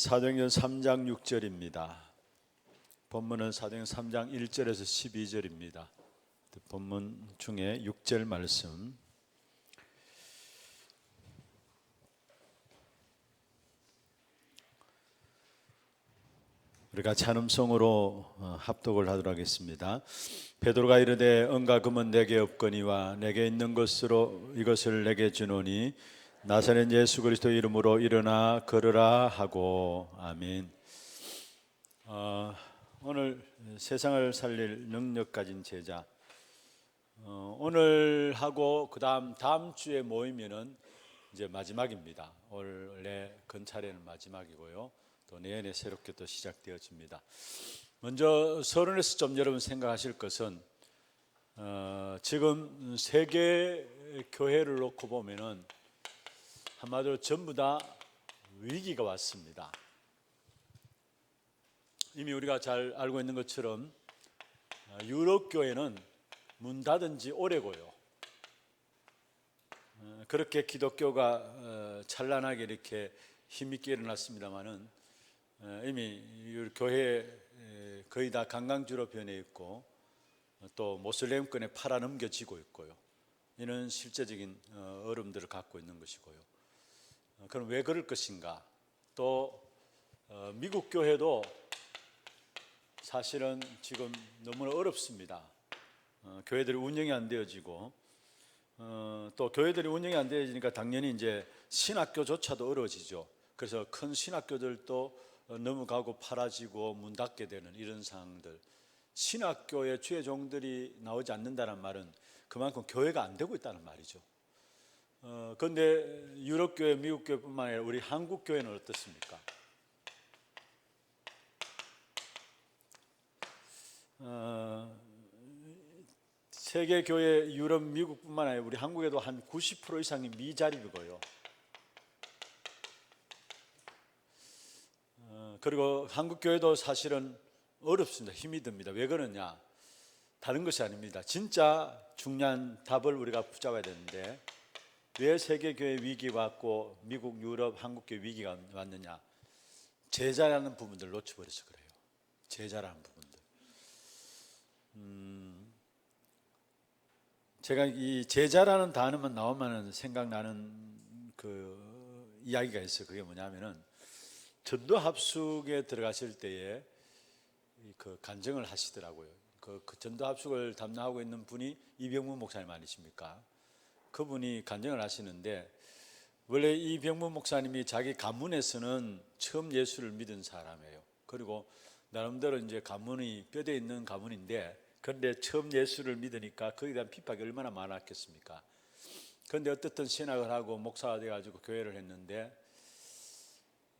사도행전 3장 6절입니다. 본문은 사도행전 3장 1절에서 12절입니다. 본문 중에 6절 말씀. 우리가 찬음송으로 합독을 하도록 하겠습니다. 베드로가 이르되 은과 금은 내게 없거니와 내게 있는 것으로 이것을 내게 주노니 나사렛 예수 그리스도 이름으로 일어나 걸으라 하고. 아멘. 오늘 세상을 살릴 능력 가진 제자, 오늘 하고 다음 주에 모이면은 이제 마지막입니다. 원래 건차례는 마지막이고요. 또 내년에 새롭게 또 시작되어집니다. 먼저 서론에서 좀 여러분 생각하실 것은 지금 세계 교회를 놓고 보면은 한마디로 전부 다 위기가 왔습니다. 이미 우리가 잘 알고 있는 것처럼 유럽 교회는 문 닫은 지 오래고요. 그렇게 기독교가 찬란하게 이렇게 힘있게 일어났습니다마는 이미 교회 거의 다 관광지로 변해 있고 또 모슬렘권에 팔아넘겨지고 있고요. 이는 실제적인 어려움들을 갖고 있는 것이고요. 그럼 왜 그럴 것인가? 또 미국 교회도 사실은 지금 너무나 어렵습니다. 교회들이 운영이 안 되어지고 또 교회들이 운영이 안 되어지니까 당연히 이제 신학교조차도 어려워지죠. 그래서 큰 신학교들도 넘어가고 팔아지고 문 닫게 되는 이런 상황들. 신학교에 주의 종들이 나오지 않는다는 말은 그만큼 교회가 안 되고 있다는 말이죠. 그런데 유럽 교회, 미국 교회뿐만 아니라 우리 한국 교회는 어떻습니까? 세계 교회, 유럽, 미국뿐만 아니라 우리 한국에도 한 90% 이상이 미자립이고요. 그리고 한국 교회도 사실은 어렵습니다. 힘이 듭니다. 왜 그러냐? 다른 것이 아닙니다. 진짜 중요한 답을 우리가 붙잡아야 되는데 왜 세계교회 위기가 왔고 미국, 유럽, 한국교회 위기가 왔느냐? 제자라는 부분들을 놓쳐버려서 그래요. 제자라는 부분들. 제가 이 제자라는 단어만 나오면 생각나는 그 이야기가 있어요. 그게 뭐냐면은 전도 합숙에 들어가실 때에 그 간증을 하시더라고요. 그 전도 합숙을 담당하고 있는 분이 이병문 목사님 아니십니까? 그분이 간증을 하시는데 원래 이병문 목사님이 자기 가문에서는 처음 예수를 믿은 사람이에요. 그리고 나름대로 이제 가문이 뼈대 있는 가문인데 그런데 처음 예수를 믿으니까 거기에 대한 핍박이 얼마나 많았겠습니까? 그런데 어떻든 신학을 하고 목사가 돼가지고 교회를 했는데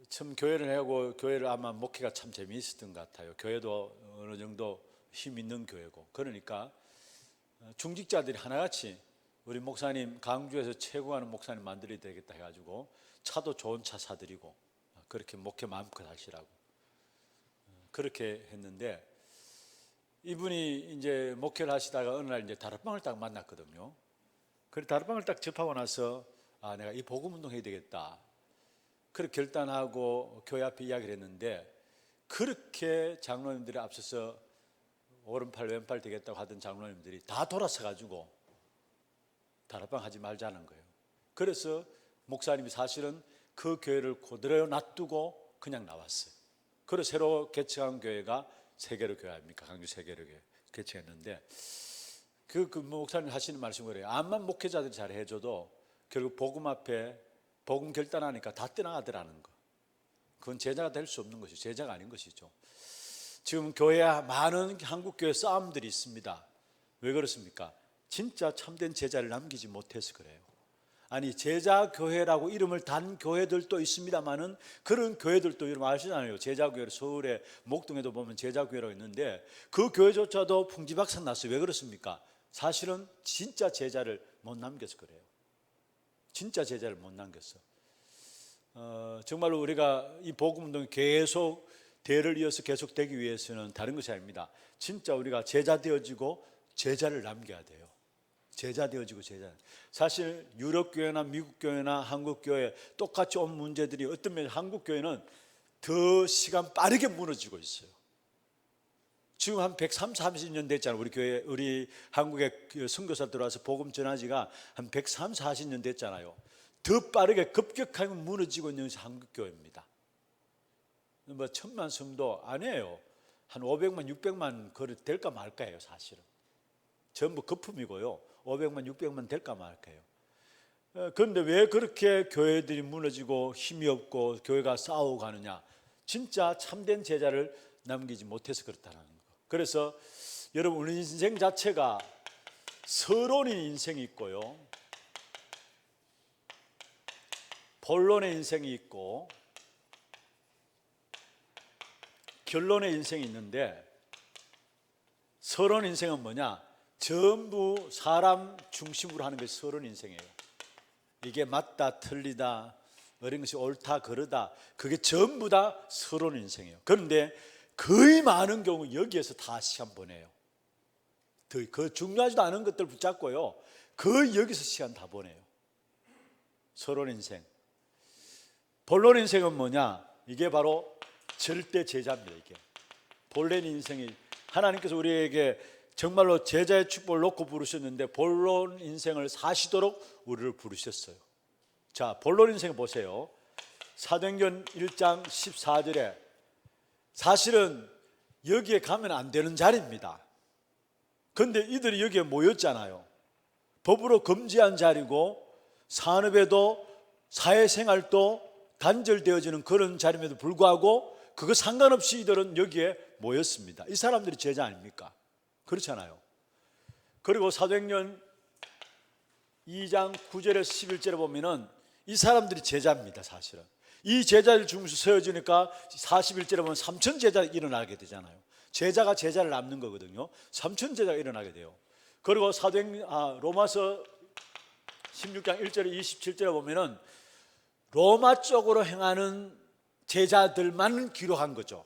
처음 교회를 하고 교회를 아마 목회가 참 재미있었던 것 같아요. 교회도 어느 정도 힘 있는 교회고 그러니까 중직자들이 하나같이 우리 목사님 강주에서 최고하는 목사님 만들어야 되겠다 해가지고 차도 좋은 차 사드리고 그렇게 목회 마음껏 하시라고 그렇게 했는데 이분이 이제 목회를 하시다가 어느 날 이제 다락방을 딱 만났거든요. 그래 다락방을 딱 접하고 나서 내가 이 복음 운동 해야 되겠다. 그렇게 결단하고 교회 앞에 이야기를 했는데 그렇게 장로님들이 앞서서 오른팔 왼팔 되겠다고 하던 장로님들이 다 돌아서 가지고 다락방 하지 말자는 거예요. 그래서 목사님이 사실은 그 교회를 그대로 놔두고 그냥 나왔어요. 그래서 새로 개척한 교회가 세계로 교회 아닙니까? 강주 세계로 교회 개척했는데 그 목사님 하시는 말씀이 그래요. 암만 목회자들이 잘 해줘도 결국 복음 앞에 복음 결단하니까 다 떠나가더라는 거. 그건 제자가 될 수 없는 것이죠. 제자가 아닌 것이죠. 지금 교회에 많은 한국 교회 싸움들이 있습니다. 왜 그렇습니까? 진짜 참된 제자를 남기지 못해서 그래요. 아니 제자교회라고 이름을 단 교회들도 있습니다만은 그런 교회들도 여러분 아시잖아요. 제자교회를 서울에 목동에도 보면 제자교회라고 있는데 그 교회조차도 풍지박산 났어요. 왜 그렇습니까? 사실은 진짜 제자를 못 남겨서 그래요. 진짜 제자를 못 남겼어. 정말로 우리가 이 복음운동이 계속 대를 이어서 계속되기 위해서는 다른 것이 아닙니다. 진짜 우리가 제자 되어지고 제자를 남겨야 돼요. 제자 되어지고 제자. 사실 유럽 교회나 미국 교회나 한국 교회 똑같이 온 문제들이 어떤 면에서 한국 교회는 더 시간 빠르게 무너지고 있어요. 지금 한 130, 40년 됐잖아요. 우리 교회, 우리 한국에 선교사 들어와서 복음 전하지가 한 130, 40년 됐잖아요. 더 빠르게 급격하게 무너지고 있는 것이 한국 교회입니다. 뭐 1000만 성도 아니에요. 한 500만, 600만 그릇 될까 말까예요, 사실은. 전부 거품이고요. 500만, 600만 될까 말까요. 그런데 왜 그렇게 교회들이 무너지고 힘이 없고 교회가 싸우고 가느냐? 진짜 참된 제자를 남기지 못해서 그렇다는 거. 그래서 여러분, 우리 인생 자체가 서론인 인생이 있고요, 본론의 인생이 있고 결론의 인생이 있는데, 서론 인생은 뭐냐? 전부 사람 중심으로 하는 것이 서론 인생이에요. 이게 맞다 틀리다, 어린 것이 옳다 그르다, 그게 전부 다 서론 인생이에요. 그런데 거의 많은 경우 여기에서 다 시간 보내요. 그 중요하지도 않은 것들 붙잡고요, 거의 여기서 시간 다 보내요. 서론 인생. 본론 인생은 뭐냐? 이게 바로 절대 제자입니다. 이게 본론 인생이, 하나님께서 우리에게 정말로 제자의 축복을 놓고 부르셨는데 본론 인생을 사시도록 우리를 부르셨어요. 자, 본론 인생 보세요. 사도행전 1장 14절에 사실은 여기에 가면 안 되는 자리입니다. 그런데 이들이 여기에 모였잖아요. 법으로 금지한 자리고 산업에도 사회생활도 단절되어지는 그런 자리임에도 불구하고 그거 상관없이 이들은 여기에 모였습니다. 이 사람들이 제자 아닙니까? 그렇잖아요. 그리고 사도행전 2장 9절에서 11절에 보면은 이 사람들이 제자입니다. 사실은 이 제자들 중에서 세워지니까 41절에 보면 3천 제자가 일어나게 되잖아요. 제자가 제자를 남는 거거든요. 3천 제자가 일어나게 돼요. 그리고 로마서 16장 1절에 27절에 보면은 로마 쪽으로 행하는 제자들만 기록한 거죠.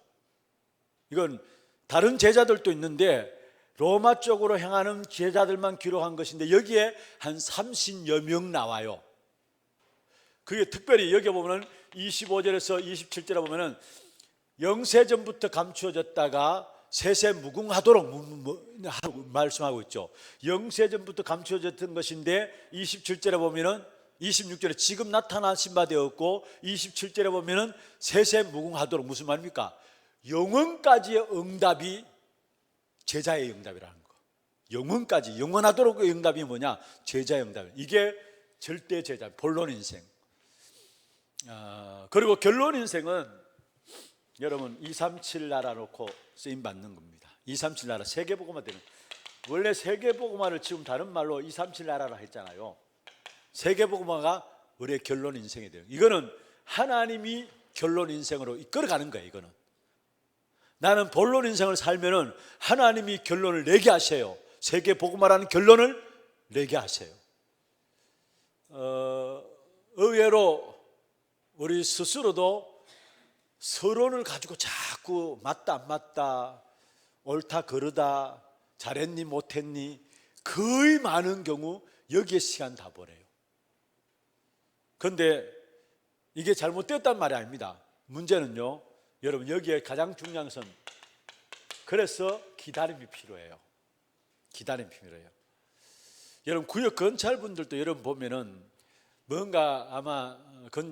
이건 다른 제자들도 있는데 로마 쪽으로 행하는 제자들만 기록한 것인데 여기에 한 30여 명 나와요. 그게 특별히 여기 보면 25절에서 27절에 보면은 영세전부터 감추어졌다가 세세 무궁하도록 말씀하고 있죠. 영세전부터 감추어졌던 것인데 27절에 보면은 26절에 지금 나타나신 바 되었고 27절에 보면은 세세 무궁하도록, 무슨 말입니까? 영원까지의 응답이 제자의 응답이라는 거. 영원까지, 영원하도록의 응답이 뭐냐? 제자의 응답. 이게 절대 제자, 본론 인생. 그리고 결론 인생은 여러분 237 나라 놓고 쓰임 받는 겁니다. 237 나라, 세계복음화 되는. 원래 세계복음화를 지금 다른 말로 237 나라라 했잖아요. 세계복음화가 우리의 결론 인생이 돼요. 이거는 하나님이 결론 인생으로 이끌어가는 거예요. 이거는 나는 본론 인생을 살면은 하나님이 결론을 내게 하세요. 세계복음화라는 결론을 내게 하세요. 의외로 우리 스스로도 서론을 가지고 자꾸 맞다 안 맞다, 옳다 그르다, 잘했니 못했니, 거의 많은 경우 여기에 시간 다 보내요. 그런데 이게 잘못됐단 말이 아닙니다. 문제는요, 여러분 여기에 가장 중요한 것은, 그래서 기다림이 필요해요. 기다림이 필요해요. 여러분 구역 검찰분들도 여러분 보면은 뭔가 아마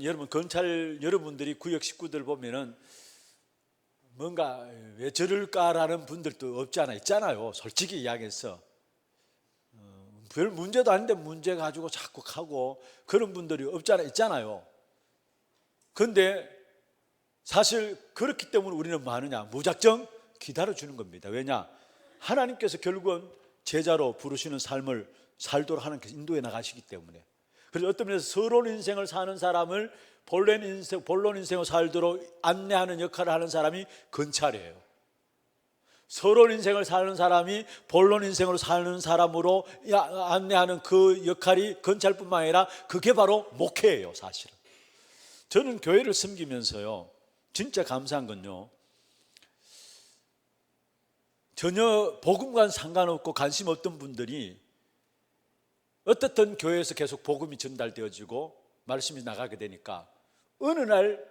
여러분 검찰 여러분들이 구역 식구들 보면은 뭔가 왜 저럴까라는 분들도 없지 않아 있잖아요. 솔직히 이야기해서 별 문제도 아닌데 문제 가지고 자꾸 하고 그런 분들이 없지 않아 있잖아요. 그런데 사실 그렇기 때문에 우리는 뭐 하느냐? 무작정 기다려주는 겁니다. 왜냐? 하나님께서 결국은 제자로 부르시는 삶을 살도록 하나님께서 인도해 나가시기 때문에. 그래서 어떤 면에서 서론 인생을 사는 사람을 본론 인생을 살도록 안내하는 역할을 하는 사람이 검찰이에요. 서론 인생을 사는 사람이 본론 인생으로 사는 사람으로 안내하는 그 역할이 검찰뿐만 아니라 그게 바로 목회예요. 사실은 저는 교회를 섬기면서요 진짜 감사한 건요, 전혀 복음과는 상관없고 관심 없던 분들이 어떻든 교회에서 계속 복음이 전달되어지고 말씀이 나가게 되니까 어느 날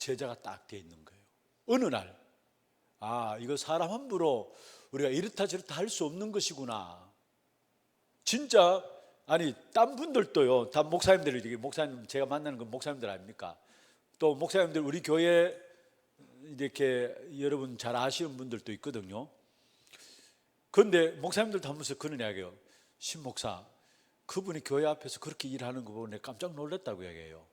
제자가 딱 돼 있는 거예요. 어느 날, 이거 사람 함부로 우리가 이렇다 저렇다 할 수 없는 것이구나. 진짜 딴 분들도요, 다 목사님들이, 목사님 제가 만나는 건 목사님들 아닙니까? 또 목사님들 우리 교회 이렇게 여러분 잘 아시는 분들도 있거든요. 그런데 목사님들도 하면서 그런 이야기해요. 신 목사, 그분이 교회 앞에서 그렇게 일하는 거 보고 내가 깜짝 놀랐다고 이야기해요.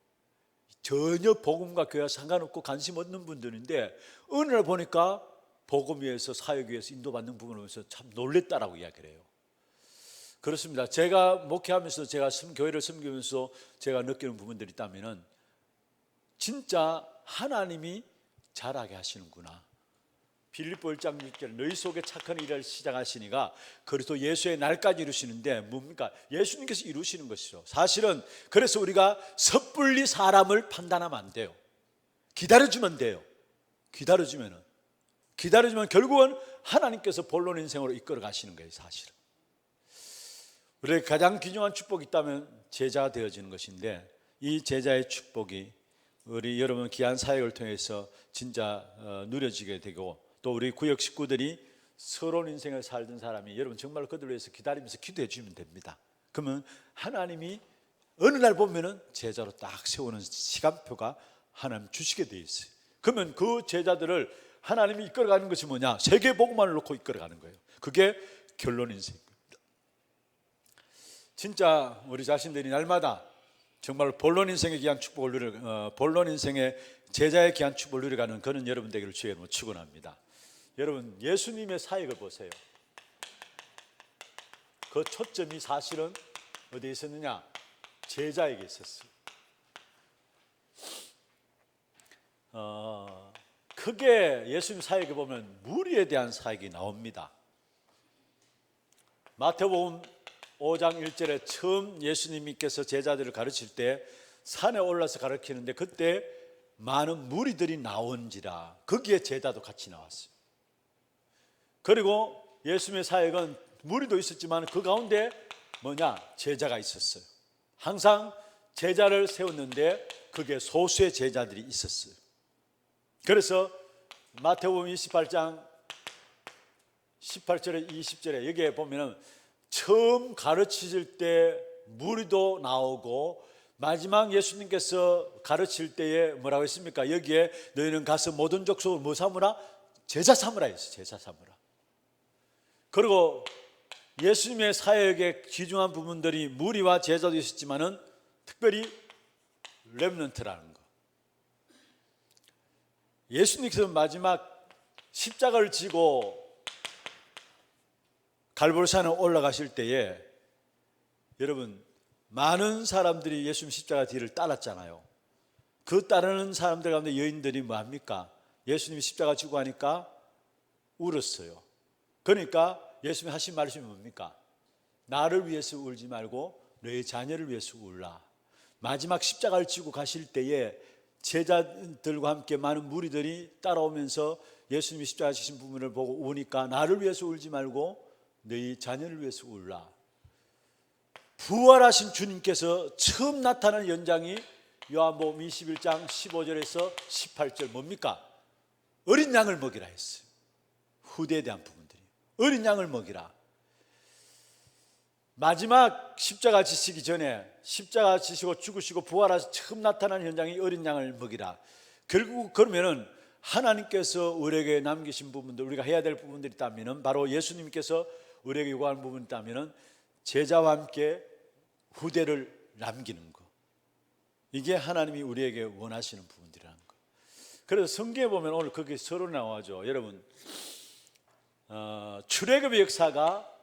전혀 복음과 교회와 상관없고 관심 없는 분들인데 어느 날 보니까 복음 위해서 사역 위해서 인도받는 부분을 보면서 참 놀랬다라고 이야기를 해요. 그렇습니다. 제가 목회하면서 제가 교회를 섬기면서 제가 느끼는 부분들이 있다면 진짜 하나님이 잘하게 하시는구나. 빌립보 1장 6절 너희 속에 착한 일을 시작하시니가 그리스도 예수의 날까지 이루시는데 뭡니까? 예수님께서 이루시는 것이죠. 사실은 그래서 우리가 섣불리 사람을 판단하면 안 돼요. 기다려주면 돼요. 기다려주면 결국은 하나님께서 본론 인생으로 이끌어 가시는 거예요. 사실은 우리에게 가장 귀중한 축복이 있다면 제자가 되어지는 것인데 이 제자의 축복이 우리 여러분 귀한 사역을 통해서 진짜 누려지게 되고 또 우리 구역 식구들이 새로운 인생을 살던 사람이 여러분 정말 그들을 위해서 기다리면서 기도해 주면 됩니다. 그러면 하나님이 어느 날 보면은 제자로 딱 세우는 시간표가 하나님 주시게 돼 있어요. 그러면 그 제자들을 하나님이 이끌어가는 것이 뭐냐? 세계 복음만을 놓고 이끌어가는 거예요. 그게 결론 인생입니다. 진짜 우리 자신들이 날마다 정말 본론 인생의 귀한 축복을 누려 본론 인생의 제자의 귀한 축복을 누려가는 그런 여러분 되기를 주의 이름으로 축원합니다. 여러분 예수님의 사역을 보세요. 그 초점이 사실은 어디에 있었느냐? 제자에게 있었어요. 크게 예수님 사역에 보면 무리에 대한 사역이 나옵니다. 마태복음 5장 1절에 처음 예수님께서 제자들을 가르칠 때 산에 올라서 가르치는데 그때 많은 무리들이 나온지라 거기에 제자도 같이 나왔어요. 그리고 예수님의 사역은 무리도 있었지만 그 가운데 제자가 있었어요. 항상 제자를 세웠는데 그게 소수의 제자들이 있었어요. 그래서 마태복음 28장 18절에 20절에 여기에 보면은 처음 가르치실 때 무리도 나오고 마지막 예수님께서 가르칠 때에 뭐라고 했습니까? 여기에 너희는 가서 모든 족속을 뭐 삼으라? 제자 삼으라 했어요. 제자 삼으라. 그리고 예수님의 사역의 귀중한 부분들이 무리와 제자도 있었지만은 특별히 렘넌트라는 거. 예수님께서 마지막 십자가를 지고 갈보리산에 올라가실 때에 여러분 많은 사람들이 예수님 십자가 뒤를 따랐잖아요. 그 따르는 사람들 가운데 여인들이 뭐합니까? 예수님이 십자가 지고 하니까 울었어요. 그러니까 예수님이 하신 말씀이 뭡니까? 나를 위해서 울지 말고 너의 자녀를 위해서 울라. 마지막 십자가를 지고 가실 때에 제자들과 함께 많은 무리들이 따라오면서 예수님이 십자가 지신 부분을 보고 우니까 나를 위해서 울지 말고 너희 자녀를 위해서 울라. 부활하신 주님께서 처음 나타난 연장이 요한복음 21장 15절에서 18절 뭡니까? 어린 양을 먹이라 했어요. 후대에 대한 부분들이 어린 양을 먹이라. 마지막 십자가 지시기 전에 십자가 지시고 죽으시고 부활하셔서 처음 나타난 현장이 어린 양을 먹이라. 결국 그러면은 하나님께서 우리에게 남기신 부분들, 우리가 해야 될 부분들이 있다면은 바로 예수님께서 우리에게 요구하는 부분이 있다면은 제자와 함께 후대를 남기는 거. 이게 하나님이 우리에게 원하시는 부분들이라는 거. 그래서 성경에 보면 오늘 거기 서로 나와죠. 여러분 출애굽의 역사가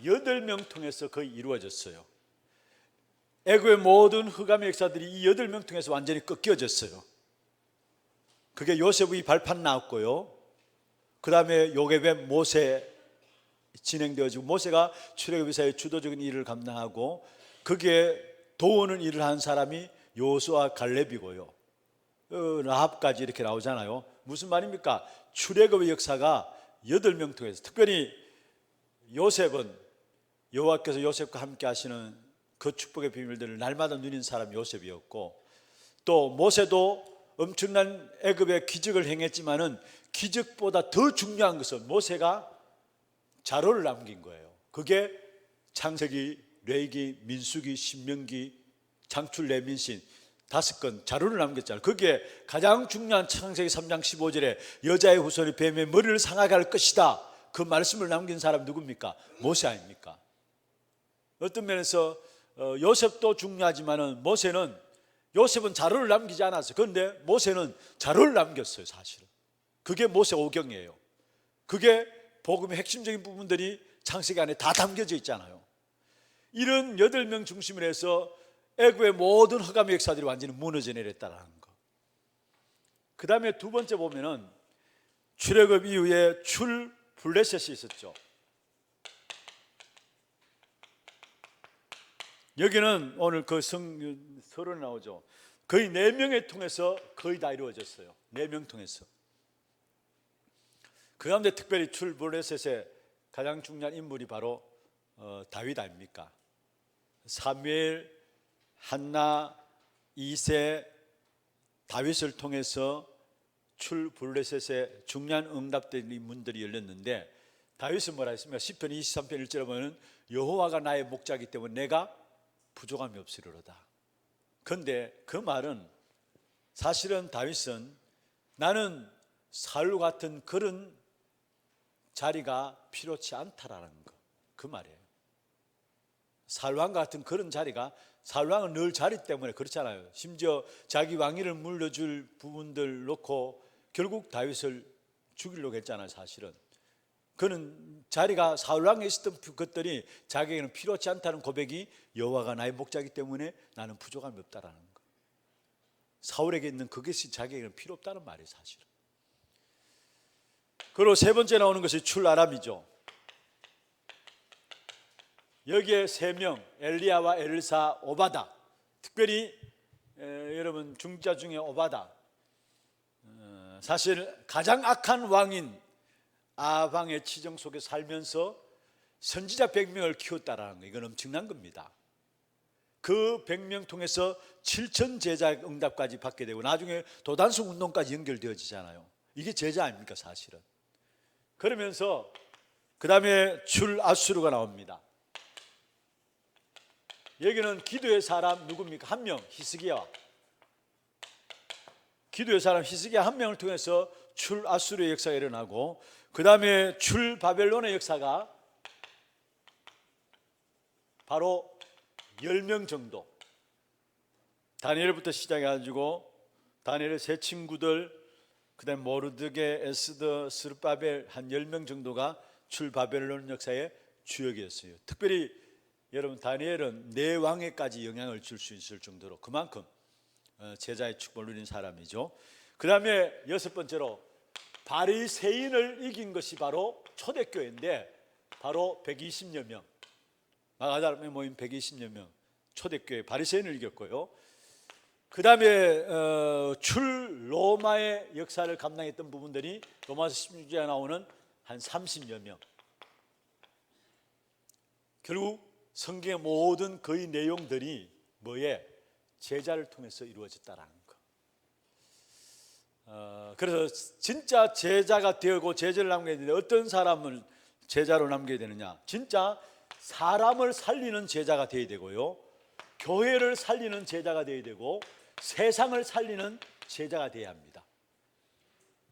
8명 통해서 거의 이루어졌어요. 애굽의 모든 흑암의 역사들이 이 8명 통해서 완전히 꺾여졌어요. 그게 요셉의 발판 나왔고요. 그 다음에 요셉의 모세 진행되어지고 모세가 출애굽에서의 주도적인 일을 감당하고 거기에 도우는 일을 한 사람이 여호수아 갈렙이고요. 라합까지 이렇게 나오잖아요. 무슨 말입니까? 출애굽의 역사가 8명 통해서 특별히 요셉은 여호와께서 요셉과 함께 하시는 그 축복의 비밀들을 날마다 누린 사람이 요셉이었고 또 모세도 엄청난 애굽의 기적을 행했지만은 기적보다 더 중요한 것은 모세가 자료를 남긴 거예요. 그게 창세기, 레위기, 민수기, 신명기, 창출, 레민신 5건 자료를 남겼잖아요. 그게 가장 중요한 창세기 3장 15절에 여자의 후손이 뱀의 머리를 상하게 할 것이다, 그 말씀을 남긴 사람 누굽니까? 모세 아닙니까? 어떤 면에서 요셉도 중요하지만은 요셉은 자료를 남기지 않았어요. 그런데 모세는 자료를 남겼어요. 사실은 그게 모세 오경이에요. 그게 복음의 핵심적인 부분들이 창세기 안에 다 담겨져 있잖아요. 이런 8명 중심으로 해서 애굽의 모든 흑암의 역사들이 완전히 무너져 내렸다는 거. 그 다음에 두 번째 보면은 출애굽 이후에 블레셋이 있었죠. 여기는 오늘 그 서론에 나오죠. 거의 4명을 통해서 거의 다 이루어졌어요. 4명 통해서. 그 가운데 특별히 블레셋의 가장 중요한 인물이 바로 다윗 아닙니까? 사무엘, 한나, 이세, 다윗을 통해서 블레셋의 중요한 응답된 문들이 열렸는데, 다윗은 뭐라 했습니까? 시편 23편 1절에 보면 여호와가 나의 목자이기 때문에 내가 부족함이 없으리로다. 그런데 그 말은 사실은 다윗은 나는 사울 같은 그런 자리가 필요치 않다라는 거, 그 말이에요. 사울왕 같은 그런 자리가, 사울왕은 늘 자리 때문에 그렇잖아요. 심지어 자기 왕위를 물려줄 부분들 놓고 결국 다윗을 죽이려고 했잖아요. 사실은 그는 자리가 사울왕에 있었던 것들이 자기에게는 필요치 않다는 고백이 여호와가 나의 목자이기 때문에 나는 부족함이 없다라는 거. 사울에게 있는 그것이 자기에게는 필요 없다는 말이에요. 사실은. 그리고 세 번째 나오는 것이 출아람이죠. 여기에 3명, 엘리야와 엘사, 오바다. 특별히 여러분 중자 중에 오바다, 사실 가장 악한 왕인 아방의 치정 속에 살면서 선지자 100명을 키웠다라는 거, 이건 엄청난 겁니다. 그 100명 통해서 7천 제자 응답까지 받게 되고 나중에 도단성 운동까지 연결되어지잖아요. 이게 제자 아닙니까 사실은. 그러면서 그 다음에 출아수르가 나옵니다. 여기는 기도의 사람 누굽니까? 한 명, 히스기야. 기도의 사람 히스기야 한 명을 통해서 출아수르의 역사가 일어나고, 그 다음에 출바벨론의 역사가 바로 10명 정도, 다니엘부터 시작해가지고 다니엘의 세 친구들, 그 다음에 모르드게, 에스더, 스룹바벨 한 10명 정도가 출바벨론 역사의 주역이었어요. 특별히 여러분 다니엘은 4왕에까지 영향을 줄 수 있을 정도로 그만큼 제자의 축복을 누린 사람이죠. 그 다음에 6번째로 바리새인을 이긴 것이 바로 초대교회인데, 바로 120여 명, 마가다락에 모인 120여 명 초대교회 바리새인을 이겼고요. 그 다음에 로마의 역사를 감당했던 부분들이 로마서 16장에 나오는 한 30여 명. 결국 성경의 모든 거의 내용들이 뭐에? 제자를 통해서 이루어졌다라는 거. 그래서 진짜 제자가 되고 제자를 남겨야 되는데 어떤 사람을 제자로 남겨야 되느냐? 진짜 사람을 살리는 제자가 되어야 되고요, 교회를 살리는 제자가 되어야 되고, 세상을 살리는 제자가 되어야 합니다.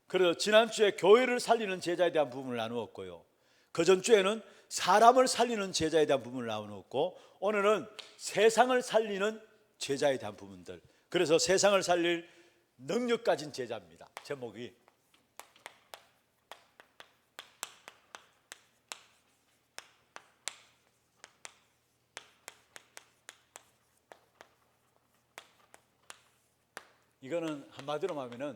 그래서 지난주에 교회를 살리는 제자에 대한 부분을 나누었고요, 그 전주에는 사람을 살리는 제자에 대한 부분을 나누었고, 오늘은 세상을 살리는 제자에 대한 부분들. 그래서 세상을 살릴 능력 가진 제자입니다. 제목이. 이거는 한마디로 하면은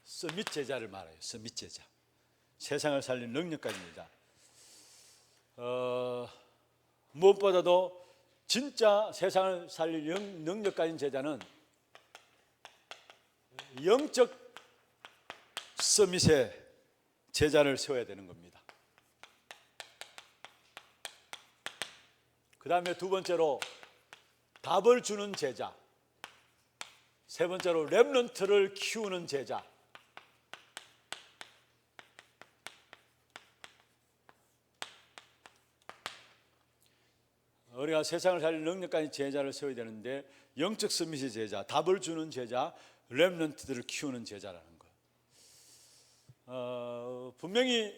서밋 제자를 말해요. 서밋 제자. 세상을 살릴 능력 가진 제자. 무엇보다도 진짜 세상을 살릴 능력 가진 제자는 영적 서밋의 제자를 세워야 되는 겁니다. 그 다음에 두 번째로 답을 주는 제자. 세 번째로 렘넌트를 키우는 제자. 우리가 세상을 살릴 능력까지 제자를 세워야 되는데 영적 서밋의 제자, 답을 주는 제자, 렘넌트들을 키우는 제자라는 거. 분명히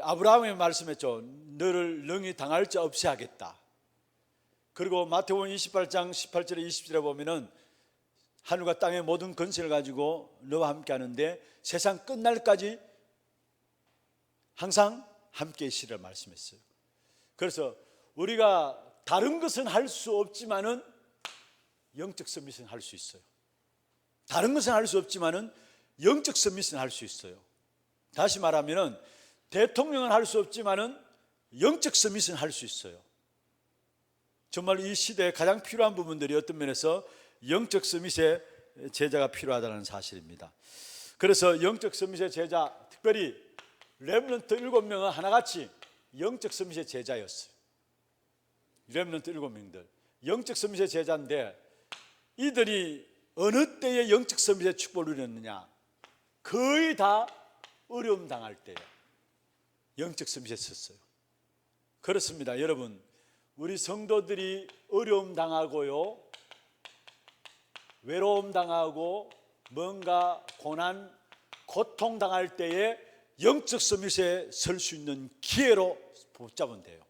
아브라함이 말씀했죠. 너를 능히 당할 자 없이 하겠다. 그리고 마태복음 28장 18절에 20절에 보면은 하늘과 땅의 모든 권세를 가지고 너와 함께 하는데 세상 끝날까지 항상 함께 있으리라 말씀했어요. 그래서 우리가 다른 것은 할 수 없지만은 영적 서밋은 할 수 있어요. 다른 것은 할 수 없지만은 영적 서밋은 할 수 있어요. 다시 말하면은 대통령은 할 수 없지만은 영적 서밋은 할 수 있어요. 정말 이 시대에 가장 필요한 부분들이 어떤 면에서 영적 서밋의 제자가 필요하다는 사실입니다. 그래서 영적 서밋의 제자, 특별히 렘넌트 7명은 하나같이 영적 서밋의 제자였어요. 렘넌트 7명들 영적 서밋의 제자인데 이들이 어느 때에 영적 서밋의 축복을 누렸느냐? 거의 다 어려움 당할 때에 영적 서밋에 섰어요. 그렇습니다. 여러분, 우리 성도들이 어려움 당하고요, 외로움 당하고 뭔가 고난, 고통 당할 때에 영적 서밋에 설 수 있는 기회로 붙잡으면 돼요.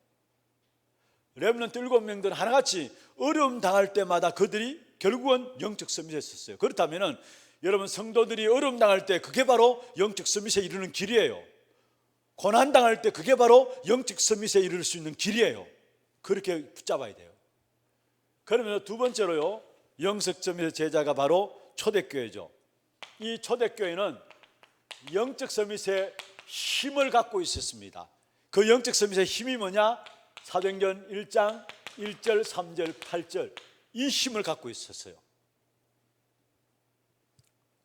렘넌트 7명들은 하나같이 어려움 당할 때마다 그들이 결국은 영적 서밋에 섰어요. 그렇다면 여러분, 성도들이 어려움 당할 때 그게 바로 영적 서밋에 이르는 길이에요. 고난 당할 때 그게 바로 영적 서밋에 이를 수 있는 길이에요. 그렇게 붙잡아야 돼요. 그러면 두 번째로요, 영적 서밋의 제자가 바로 초대교회죠. 이 초대교회는 영적 서밋의 힘을 갖고 있었습니다. 그 영적 서밋의 힘이 뭐냐? 사도행전 1장 1절, 3절, 8절 이 힘을 갖고 있었어요.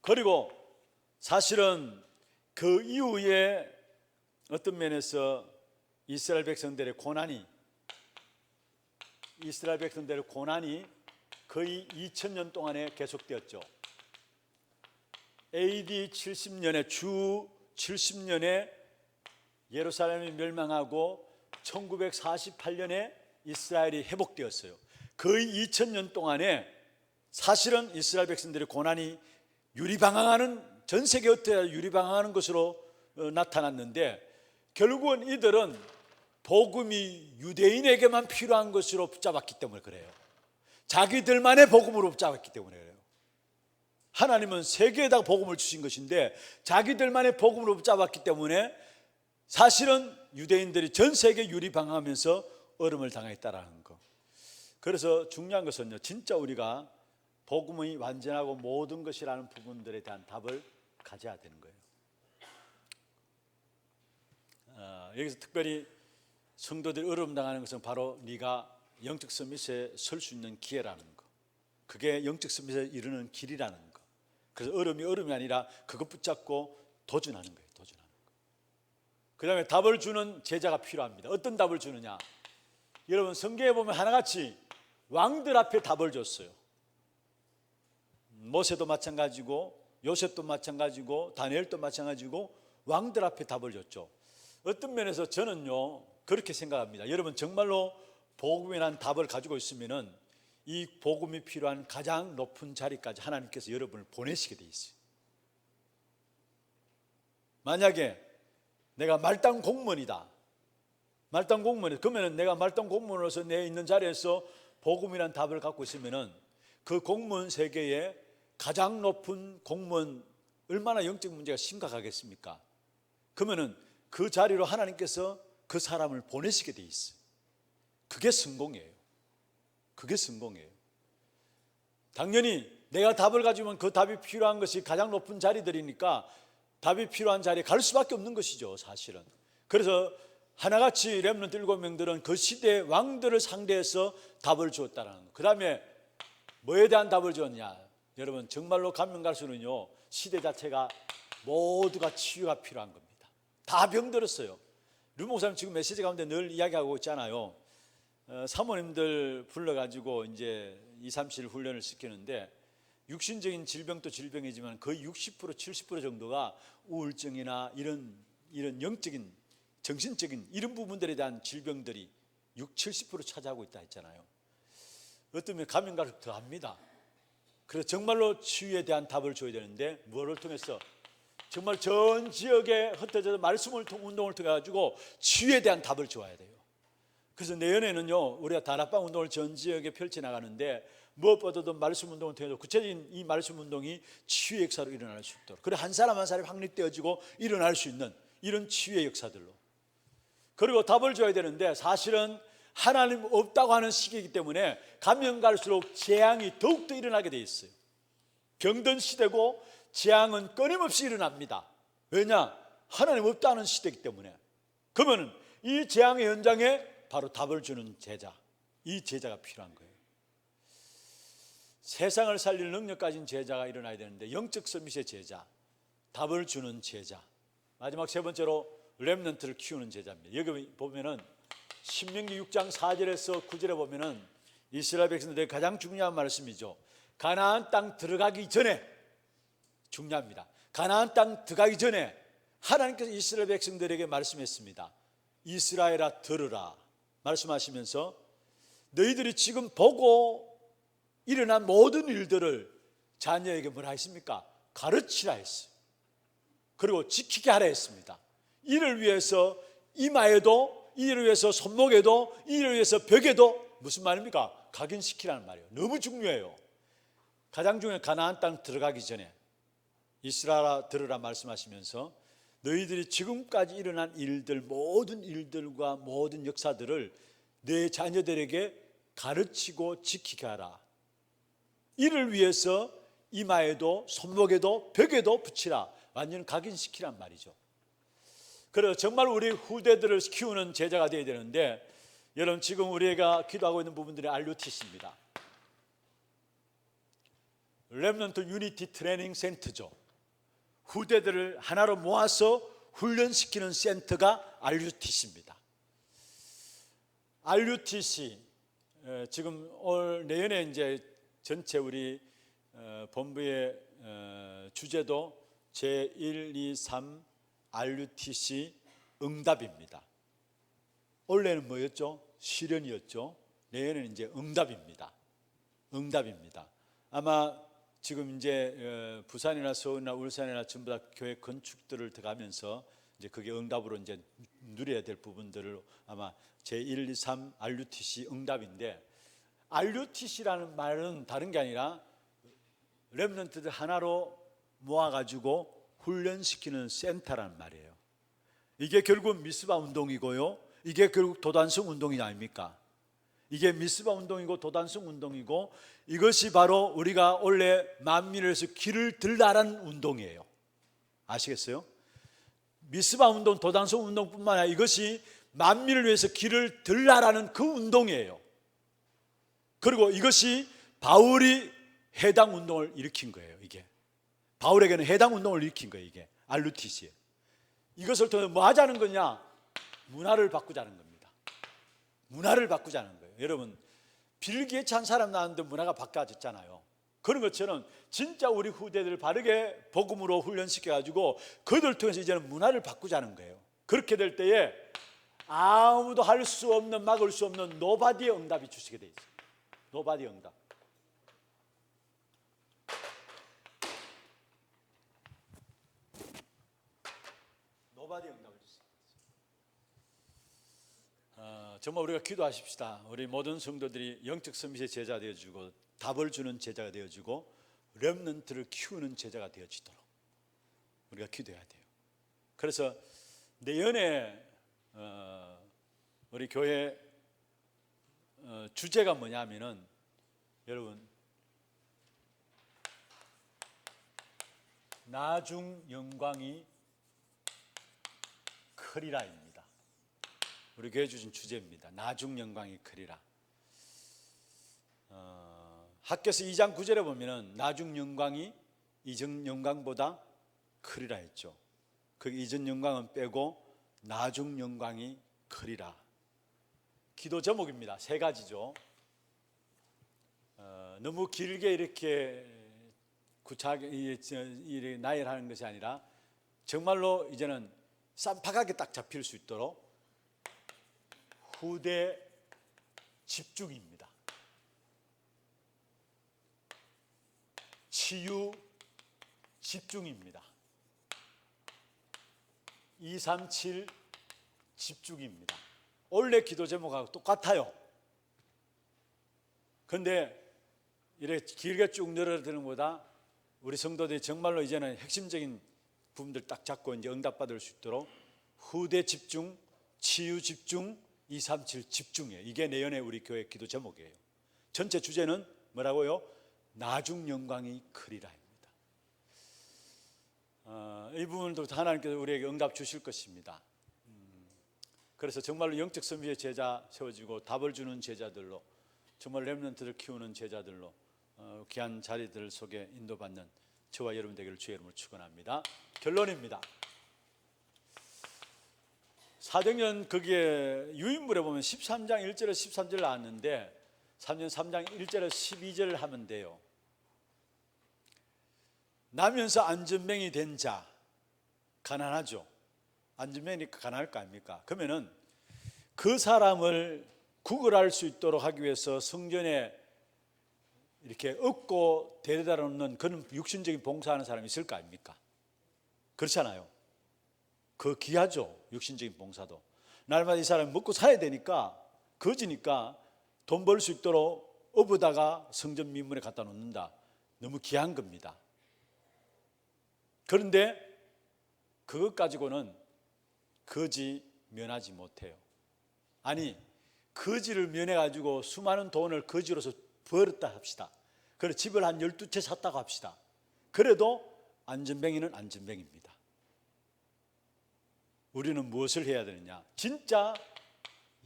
그리고 사실은 그 이후에 어떤 면에서 이스라엘 백성들의 고난이 거의 2000년 동안에 계속되었죠. AD 70년에 주 70년에 예루살렘이 멸망하고 1948년에 이스라엘이 회복되었어요. 거의 2000년 동안에 사실은 이스라엘 백성들의 고난이 전 세계 어때야 유리방황하는 것으로 나타났는데 결국은 이들은 복음이 유대인에게만 필요한 것으로 붙잡았기 때문에 그래요. 자기들만의 복음으로 붙잡았기 때문에 그래요. 하나님은 세계에다가 복음을 주신 것인데 자기들만의 복음으로 붙잡았기 때문에 사실은 유대인들이 전 세계 유리방황하면서 어려움을 당했다라는 거. 그래서 중요한 것은요, 진짜 우리가 복음의 완전하고 모든 것이라는 부분들에 대한 답을 가져야 되는 거예요. 여기서 특별히 성도들이 어려움 당하는 것은 바로 네가 영적 서밋에 설 수 있는 기회라는 거. 그게 영적 서밋에 이르는 길이라는 거. 그래서 어려움이 아니라 그것 붙잡고 도전하는 거예요. 도전하는 거. 그 다음에 답을 주는 제자가 필요합니다. 어떤 답을 주느냐? 여러분, 성경에 보면 하나같이 왕들 앞에 답을 줬어요. 모세도 마찬가지고 요셉도 마찬가지고 다니엘도 마찬가지고 왕들 앞에 답을 줬죠. 어떤 면에서 저는요 그렇게 생각합니다. 여러분, 정말로 복음이라는 답을 가지고 있으면은 이 복음이 필요한 가장 높은 자리까지 하나님께서 여러분을 보내시게 돼 있어요. 만약에 내가 말단 공무원이다. 그러면 내가 말단 공무원으로서 내 있는 자리에서 복음이라는 답을 갖고 있으면은 그 공무원 세계에 가장 높은 공무원, 얼마나 영적 문제가 심각하겠습니까? 그러면은 그 자리로 하나님께서 그 사람을 보내시게 돼 있어요. 그게 성공이에요. 당연히 내가 답을 가지면 그 답이 필요한 것이 가장 높은 자리들이니까 답이 필요한 자리에 갈 수밖에 없는 것이죠, 사실은. 그래서 하나같이 렘넌트 7명들은 그 시대의 왕들을 상대해서 답을 주었다는 거. 그 다음에 뭐에 대한 답을 주었냐? 여러분, 정말로 가면 갈수록요 시대 자체가 모두가 치유가 필요한 겁니다. 다 병들었어요. 류 목사님 지금 메시지 가운데 늘 이야기하고 있잖아요. 사모님들 불러가지고 이제 2, 3실 훈련을 시키는데 육신적인 질병도 질병이지만 거의 60% 70% 정도가 우울증이나 이런 영적인 정신적인 이런 부분들에 대한 질병들이 6, 70% 차지하고 있다 했잖아요. 어쩌면 가면 갈수록 더 합니다. 그래서 정말로 치유에 대한 답을 줘야 되는데 뭐를 통해서 정말 전 지역에 흩어져서 말씀을 운동을 통해 가지고 치유에 대한 답을 줘야 돼요. 그래서 내년에는요 우리가 다락방 운동을 전 지역에 펼쳐 나가는데 무엇보다도 말씀 운동을 통해서 구체적인 이 말씀 운동이 치유의 역사로 일어날 수 있도록, 그래 한 사람 한 사람이 확립되어지고 일어날 수 있는 이런 치유의 역사들로. 그리고 답을 줘야 되는데 사실은 하나님 없다고 하는 시기이기 때문에 가면 갈수록 재앙이 더욱더 일어나게 돼 있어요. 병든 시대고 재앙은 끊임없이 일어납니다. 왜냐? 하나님 없다는 시대이기 때문에. 그러면 이 재앙의 현장에 바로 답을 주는 제자, 이 제자가 필요한 거예요. 세상을 살릴 능력 가진 제자가 일어나야 되는데 영적 서밋의 제자, 답을 주는 제자. 마지막 세 번째로 렘넌트를 키우는 제자입니다. 여기 보면은 신명기 6장 4절에서 9절에 보면은 이스라엘 백성들에게 가장 중요한 말씀이죠. 가나안 땅 들어가기 전에, 중요합니다. 가나안 땅 들어가기 전에 하나님께서 이스라엘 백성들에게 말씀했습니다. 이스라엘아 들으라 말씀하시면서 너희들이 지금 보고 일어난 모든 일들을 자녀에게 뭐라 했습니까? 가르치라 했어요. 그리고 지키게 하라 했습니다. 이를 위해서 이마에도, 이를 위해서 손목에도, 이를 위해서 벽에도 무슨 말입니까? 각인시키라는 말이에요. 너무 중요해요. 가장 중요한 가나안 땅 들어가기 전에 이스라엘아 들으라 말씀하시면서 너희들이 지금까지 일어난 일들, 모든 일들과 모든 역사들을 내 자녀들에게 가르치고 지키게 하라. 이를 위해서 이마에도 손목에도 벽에도 붙이라. 완전 각인시키란 말이죠. 그래서 정말 우리 후대들을 키우는 제자가 되어야 되는데 여러분 지금 우리가 기도하고 있는 부분들이 RUTC입니다. 렘넌트 유니티 트레이닝 센터죠. 후대들을 하나로 모아서 훈련시키는 센터가 RUTC입니다. RUTC 지금 올 내년에 이제 전체 우리 본부의 주제도 제1, 2, 3 RUTC 응답입니다. 원래는 뭐였죠? 실현이었죠. 내년에는 이제 응답입니다. 응답입니다. 아마 지금 이제 부산이나 서울이나 울산이나 전부 다 교회 건축들을 들어가면서 이제 그게 응답으로 이제 누려야 될 부분들을 아마 제1, 2, 3 RUTC 응답인데, RUTC라는 말은 다른 게 아니라 렘넌트들 하나로 모아가지고 훈련시키는 센터라는 말이에요. 이게 결국 미스바 운동이고요. 이게 결국 도단성 운동이 아닙니까? 이게 미스바 운동이고 도단성 운동이고 이것이 바로 우리가 원래 만민을 위해서 길을 들라라는 운동이에요. 아시겠어요? 미스바 운동, 도단성 운동뿐만 아니라 이것이 만민을 위해서 길을 들라라는 그 운동이에요. 그리고 이것이 바울이 해당 운동을 일으킨 거예요. 이게 바울에게는 해당 운동을 일으킨 거예요. 이게 RUTC. 이것을 통해 뭐 하자는 거냐? 문화를 바꾸자는 겁니다. 문화를 바꾸자는 거예요. 여러분 빌 게이츠 한 사람 나왔는데 문화가 바뀌어졌잖아요. 그런 것처럼 진짜 우리 후대들을 바르게 복음으로 훈련시켜가지고 그들 통해서 이제는 문화를 바꾸자는 거예요. 그렇게 될 때에 아무도 할 수 없는, 막을 수 없는 노바디의 응답이 주시게 돼 있어요. 노바디 응답. 노바디 응답을 주세요. 정말 우리가 기도하십시다. 우리 모든 성도들이 영적 서밋의 제자 되어주고 답을 주는 제자가 되어주고 렘넌트를 키우는 제자가 되어지도록 우리가 기도해야 돼요. 그래서 내년에 우리 교회 주제가 뭐냐면은 여러분 나중 영광이 크리라입니다. 우리 교회 주신 주제입니다. 나중 영광이 크리라. 학개서 2장 9절에 보면은 나중 영광이 이전 영광보다 크리라 했죠. 그 이전 영광은 빼고 나중 영광이 크리라. 기도 제목입니다. 세 가지죠. 너무 길게 이렇게 구차하게 나열하는 것이 아니라 정말로 이제는 쌈박하게 딱 잡힐 수 있도록 후대 집중입니다. 치유 집중입니다. 237 집중입니다. 원래 기도 제목하고 똑같아요. 그런데 이렇게 길게 쭉 늘어드는 것보다 우리 성도들이 정말로 이제는 핵심적인 부분들 딱 잡고 이제 응답받을 수 있도록 후대 집중, 치유 집중, 237 집중이에요. 이게 내년에 우리 교회 기도 제목이에요. 전체 주제는 뭐라고요? 나중 영광이 크리라입니다. 이 부분도 하나님께서 우리에게 응답 주실 것입니다. 그래서 정말로 영적 선비의 제자 세워지고 답을 주는 제자들로, 정말 렘넌트를 키우는 제자들로 귀한 자리들 속에 인도받는 저와 여러분 되기를 주의 이름으로 축원합니다. 결론입니다. 사도행전 거기에 유인물에 보면 13장 1절에서 13절 나왔는데 3장 1절에서 12절을 하면 돼요. 나면서 안전병이 된 자, 가난하죠. 안전병이니까 가난할 거 아닙니까? 그러면은 그 사람을 구걸할 수 있도록 하기 위해서 성전에 이렇게 업고 데려다 놓는 그런 육신적인 봉사하는 사람이 있을 거 아닙니까? 그렇잖아요. 그 귀하죠. 육신적인 봉사도. 날마다 이 사람이 먹고 살아야 되니까, 거지니까 돈 벌 수 있도록 업어다가 성전 민문에 갖다 놓는다. 너무 귀한 겁니다. 그런데 그것 가지고는 거지 면하지 못해요. 아니, 거지를 면해가지고 수많은 돈을 거지로서 벌었다 합시다. 그래서 집을 한 12채 샀다고 합시다. 그래도 안전뱅이는 안전뱅이입니다. 우리는 무엇을 해야 되느냐? 진짜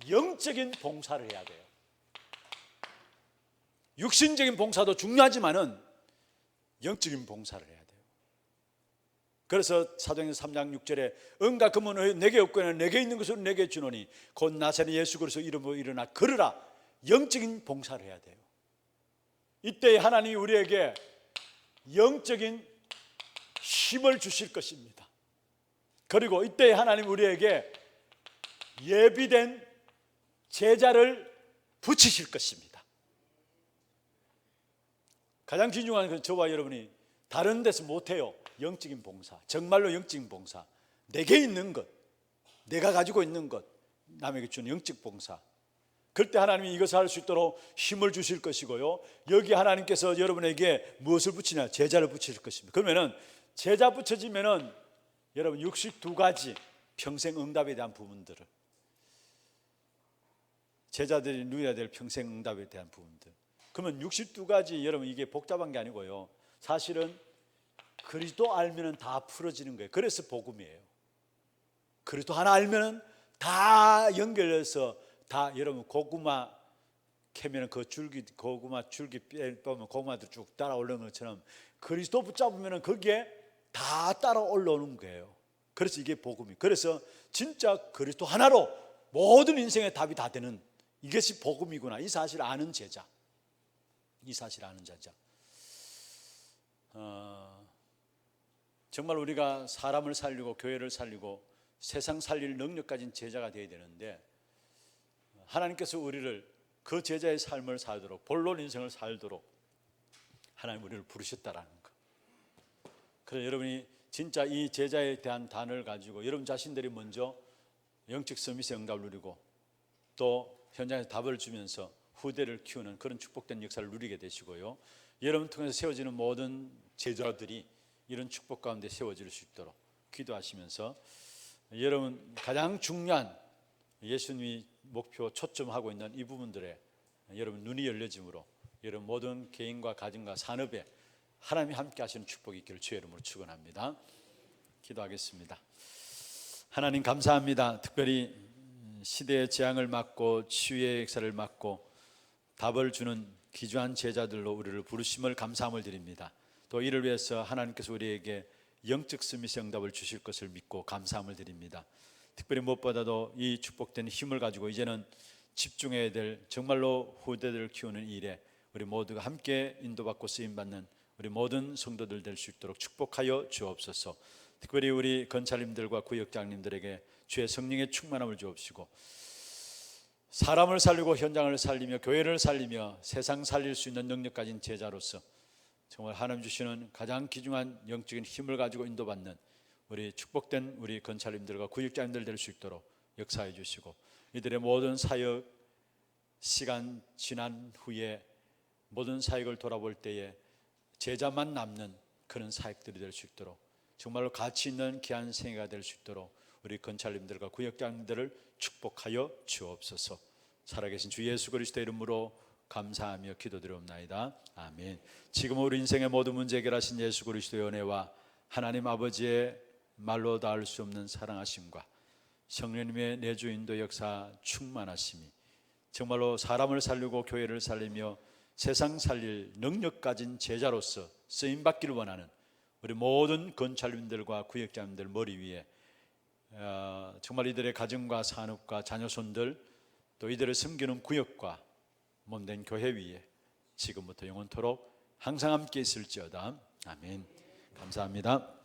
영적인 봉사를 해야 돼요. 육신적인 봉사도 중요하지만은 영적인 봉사를 해야 돼요. 그래서 사도행전 3장 6절에 은과 금은 내게 없거나 내게 있는 것으로 내게 주노니 곧 나사렛 예수 그리스도 이름으로 일어나 걸으라. 영적인 봉사를 해야 돼요. 이때 하나님이 우리에게 영적인 힘을 주실 것입니다. 그리고 이때 하나님 우리에게 예비된 제자를 붙이실 것입니다. 가장 중요한 건 저와 여러분이 다른 데서 못해요. 영적인 봉사, 정말로 영적인 봉사, 내게 있는 것, 내가 가지고 있는 것, 남에게 주는 영적 봉사. 그때 하나님이 이것을 할 수 있도록 힘을 주실 것이고요. 여기 하나님께서 여러분에게 무엇을 붙이냐? 제자를 붙이실 것입니다. 그러면은 제자 붙여지면은 여러분 62가지 평생 응답에 대한 부분들을, 제자들이 누려야 될 평생 응답에 대한 부분들. 그러면 62가지, 여러분 이게 복잡한 게 아니고요. 사실은 그리스도 알면은 다 풀어지는 거예요. 그래서 복음이에요. 그리스도 하나 알면은 다 연결해서 다, 여러분 고구마 캐면은 그 줄기, 고구마 줄기 빼면 고구마도 쭉 따라 올라오는 것처럼 그리스도 붙잡으면은 거기에 다 따라 올라오는 거예요. 그래서 이게 복음이에요. 그래서 진짜 그리스도 하나로 모든 인생의 답이 다 되는, 이것이 복음이구나. 이 사실을 아는 제자, 이 사실을 아는 제자. 정말 우리가 사람을 살리고 교회를 살리고 세상 살릴 능력 가진 제자가 되어야 되는데, 하나님께서 우리를 그 제자의 삶을 살도록, 본론 인생을 살도록 하나님 우리를 부르셨다라는 것. 그래서 여러분이 진짜 이 제자에 대한 단어를 가지고 여러분 자신들이 먼저 영적 서밋의 응답을 누리고 또 현장에서 답을 주면서 후대를 키우는 그런 축복된 역사를 누리게 되시고요. 여러분 통해서 세워지는 모든 제자들이 이런 축복 가운데 세워질 수 있도록 기도하시면서, 여러분 가장 중요한 예수님이 목표 초점하고 있는 이 부분들에 여러분 눈이 열려짐으로 여러분 모든 개인과 가정과 산업에 하나님이 함께 하시는 축복이 있기를 주의 이름으로 축원합니다. 기도하겠습니다. 하나님 감사합니다. 특별히 시대의 재앙을 막고 치유의 역사를 막고 답을 주는 귀중한 제자들로 우리를 부르심을 감사함을 드립니다. 또 이를 위해서 하나님께서 우리에게 영적 스미스 응답을 주실 것을 믿고 감사함을 드립니다. 특별히 무엇보다도 이 축복된 힘을 가지고 이제는 집중해야 될 정말로 후대들을 키우는 일에 우리 모두가 함께 인도받고 쓰임받는 우리 모든 성도들 될 수 있도록 축복하여 주옵소서. 특별히 우리 건찰님들과 구역장님들에게 주의 성령의 충만함을 주옵시고 사람을 살리고 현장을 살리며 교회를 살리며 세상 살릴 수 있는 능력 가진 제자로서 정말 하나님 주시는 가장 귀중한 영적인 힘을 가지고 인도받는 우리 축복된 우리 건찰님들과 구역장님들 될 수 있도록 역사해 주시고 이들의 모든 사역 시간 지난 후에 모든 사역을 돌아볼 때에 제자만 남는 그런 사역들이 될 수 있도록 정말로 가치 있는 귀한 생애가 될 수 있도록 우리 건찰님들과 구역장님들을 축복하여 주옵소서. 살아계신 주 예수 그리스도의 이름으로 감사하며 기도드리옵나이다. 아멘. 지금 우리 인생의 모든 문제 해결하신 예수 그리스도의 은혜와 하나님 아버지의 말로 닿을 수 없는 사랑하심과 성령님의 내주 인도 역사 충만하심이 정말로 사람을 살리고 교회를 살리며 세상 살릴 능력 가진 제자로서 쓰임받기를 원하는 우리 모든 건찰님들과 구역장님들 머리 위에 정말 이들의 가정과 산업과 자녀손들 또 이들을 섬기는 구역과 몸된 교회 위에 지금부터 영원토록 항상 함께 있을지어다. 아멘. 감사합니다.